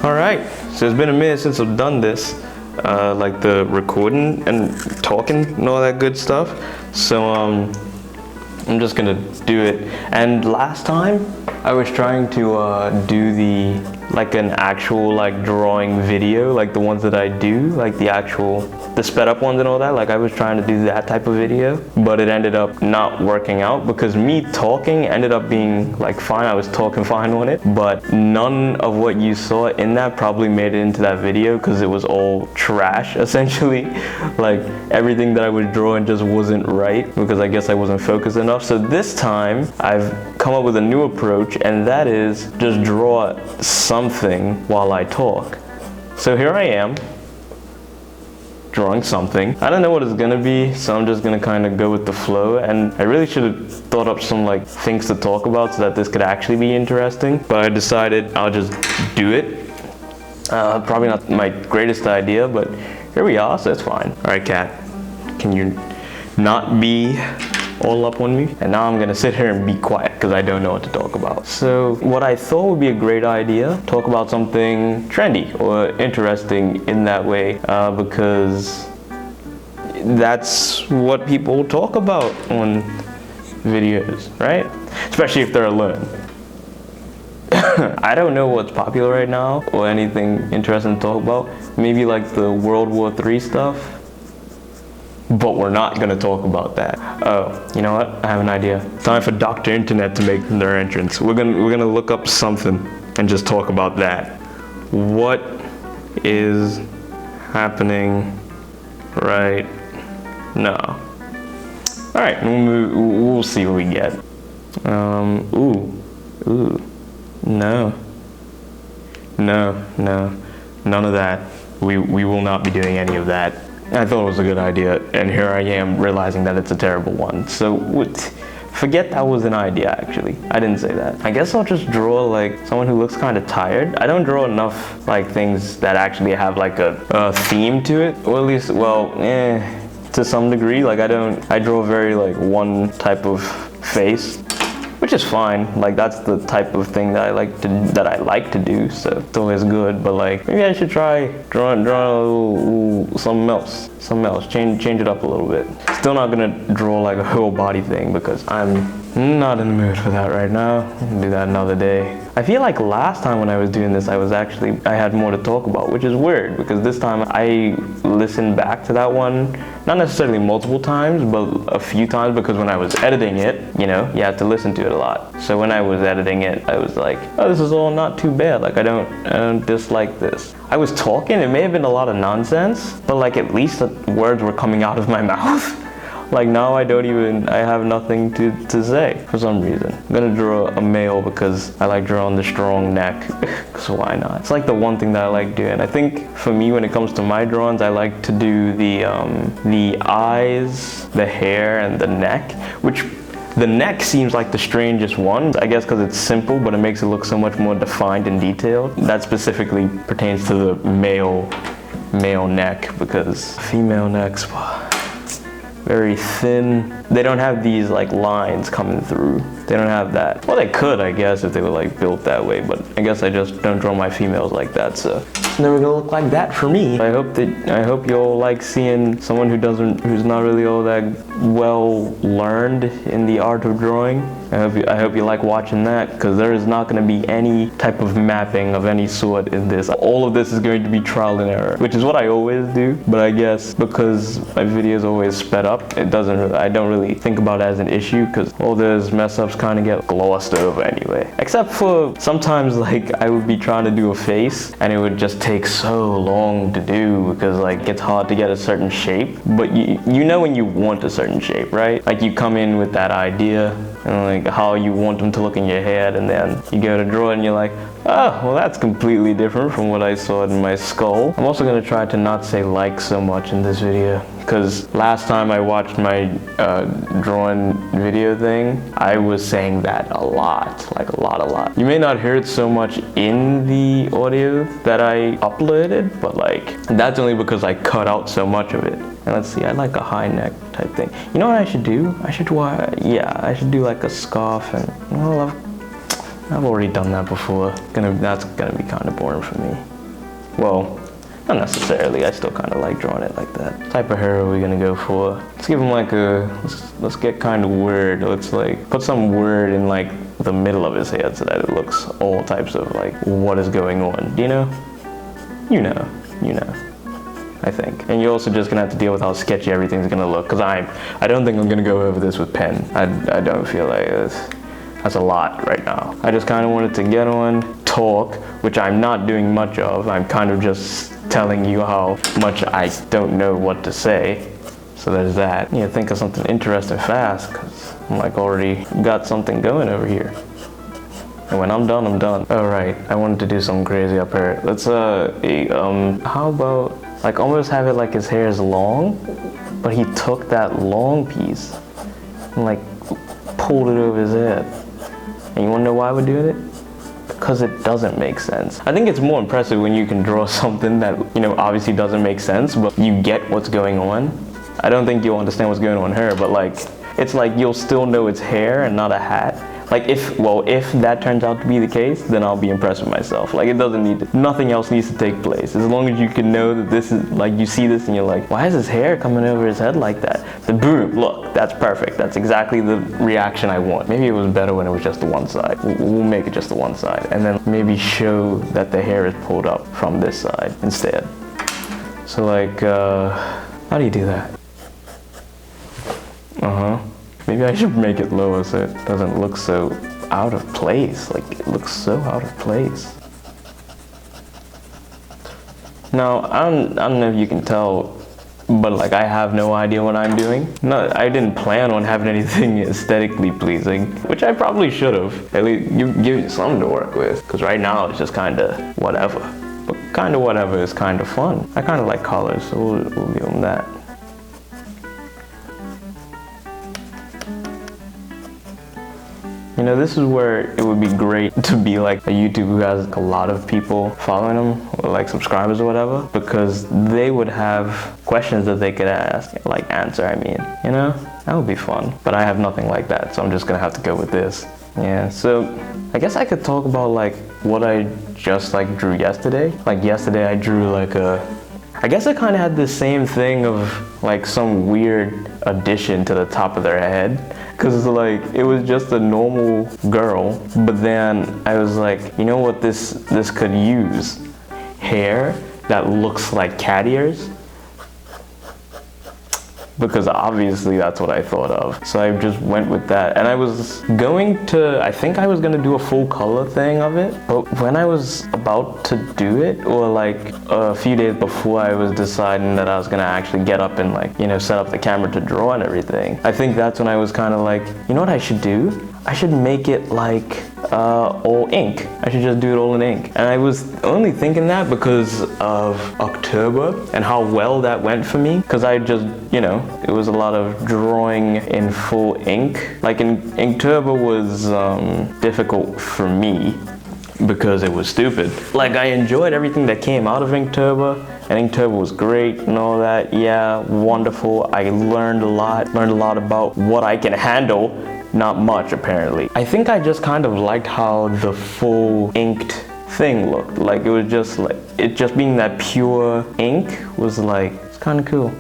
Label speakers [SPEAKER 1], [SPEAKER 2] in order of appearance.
[SPEAKER 1] All right, so it's been a minute since I've done this, like the recording and talking and all that good stuff. So I'm just gonna do it. And last time I was trying to do like an actual like drawing video, like the ones that I do, like the sped up ones and all that. Like I was trying to do that type of video, but it ended up not working out because me talking ended up being like fine. I was talking fine on it, but none of what you saw in that probably made it into that video because it was all trash essentially. Like everything that I was drawing just wasn't right because I guess I wasn't focused enough. So this time I've come up with a new approach, and that is just draw something while I talk. So here I am drawing something. I don't know what it's gonna be, so I'm just gonna kind of go with the flow, and I really should have thought up some like things to talk about so that this could actually be interesting, but I decided I'll just do it. Probably not my greatest idea, but here we are, so it's fine. All right, cat, can you not be all up on me? And now I'm gonna sit here and be quiet because I don't know what to talk about. So what I thought would be a great idea, talk about something trendy or interesting in that way, because that's what people talk about on videos, right? Especially if they're alone. I don't know what's popular right now or anything interesting to talk about. Maybe like the World War III stuff. But we're not gonna talk about that. Oh, you know what? I have an idea. Time for Dr. Internet to make their entrance. We're gonna look up something and just talk about that. What is happening right now? All right, we'll see what we get. No, none of that. We will not be doing any of that. I thought it was a good idea, and here I am realizing that it's a terrible one. So forget that was an idea, actually. I didn't say that. I guess I'll just draw like someone who looks kind of tired. I don't draw enough like things that actually have like a theme to it, or at least, well, to some degree. Like I draw very like one type of face, which is fine. Like that's the type of thing that I like to do. So it's always good. But like maybe I should try drawing something else. Change it up a little bit. Still not gonna draw like a whole body thing because I'm not in the mood for that right now. I'll do that another day. I feel like last time when I was doing this, I had more to talk about, which is weird because this time I listened back to that one, not necessarily multiple times, but a few times, because when I was editing it, you know, you have to listen to it a lot. So when I was editing it, I was like, oh, this is all not too bad. Like I don't dislike this. I was talking, it may have been a lot of nonsense, but like at least the words were coming out of my mouth. Like now I have nothing to say for some reason. I'm gonna draw a male because I like drawing the strong neck, so why not? It's like the one thing that I like doing. I think for me, when it comes to my drawings, I like to do the eyes, the hair, and the neck, which the neck seems like the strangest one, I guess because it's simple, but it makes it look so much more defined and detailed. That specifically pertains to the male neck, because female necks, very thin. They don't have these like lines coming through. They don't have that. Well, they could, I guess, if they were like built that way, but I guess I just don't draw my females like that, so it's never gonna look like that for me. I hope you'll like seeing someone who's not really all that well learned in the art of drawing. I hope you like watching that, because there is not going to be any type of mapping of any sort in this. All of this is going to be trial and error, which is what I always do. But I guess because my videos always sped up, I don't really think about it as an issue, because all those mess ups kind of get glossed over anyway. Except for sometimes like I would be trying to do a face and it would just take so long to do because like it's hard to get a certain shape. But you know when you want a certain shape, right? Like you come in with that idea and like how you want them to look in your head, and then you go to draw it and you're like, oh, well that's completely different from what I saw in my skull. I'm also going to try to not say like so much in this video, because last time I watched my drawing video thing, I was saying that a lot, like a lot. You may not hear it so much in the audio that I uploaded, but like that's only because I cut out so much of it. And let's see, I like a high neck type thing. You know what I should do? I should do like a scarf, and well, I've already done that before. That's gonna be kind of boring for me. Well, not necessarily. I still kind of like drawing it like that. What type of hair are we gonna go for? Let's give him like a, let's get kind of weird. Let's like put some word in like the middle of his head so that it looks all types of like what is going on. Do you know? You know. I think. And you're also just gonna have to deal with how sketchy everything's gonna look, because I don't think I'm gonna go over this with pen. I don't feel like that's a lot right now. I just kind of wanted to get on, talk, which I'm not doing much of. I'm kind of just telling you how much I don't know what to say. So there's that. You know, think of something interesting fast, because I'm like already got something going over here. And when I'm done, I'm done. All right, I wanted to do something crazy up here. Let's how about like almost have it like his hair is long, but he took that long piece and like pulled it over his head. And you wanna know why we're doing it? Because it doesn't make sense. I think it's more impressive when you can draw something that, you know, obviously doesn't make sense, but you get what's going on. I don't think you'll understand what's going on here, but like, it's like you'll still know it's hair and not a hat. Like if that turns out to be the case, then I'll be impressed with myself. Like it doesn't need to, nothing else needs to take place. As long as you can know that this is, like you see this and you're like, why is his hair coming over his head like that? Then boom, look, that's perfect. That's exactly the reaction I want. Maybe it was better when it was just the one side. We'll make it just the one side. And then maybe show that the hair is pulled up from this side instead. So like, how do you do that? Maybe I should make it lower so it doesn't look so out of place. Like, it looks so out of place. Now, I don't know if you can tell, but like I have no idea what I'm doing. No, I didn't plan on having anything aesthetically pleasing, which I probably should have. At least give you something to work with, because right now it's just kind of whatever. But kind of whatever is kind of fun. I kind of like colors, so we'll give them that. You know, this is where it would be great to be like a YouTuber who has a lot of people following them, or like subscribers or whatever, because they would have questions that they could ask, like answer, I mean, you know? That would be fun. But I have nothing like that, so I'm just gonna have to go with this. Yeah, so I guess I could talk about like what I just like drew yesterday. Like yesterday I drew like I guess I kind of had the same thing of like some weird addition to the top of their head. Cause like, it was just a normal girl, but then I was like, you know what this could use? Hair that looks like cat ears. Because obviously that's what I thought of. So I just went with that. And I was going to, I think I was gonna do a full color thing of it. But when I was about to do it, or like a few days before I was deciding that I was gonna actually get up and like, you know, set up the camera to draw and everything, I think that's when I was kind of like, you know what I should do? I should make it like all ink. I should just do it all in ink. And I was only thinking that because of October and how well that went for me. Because I just, you know, it was a lot of drawing in full ink. Like Inktober was difficult for me because it was stupid. Like I enjoyed everything that came out of Inktober, and Inktober was great and all that. Yeah, wonderful. I learned a lot about what I can handle. Not much, apparently. I think I just kind of liked how the full inked thing looked. Like it was just like, it just being that pure ink was like, it's kind of cool.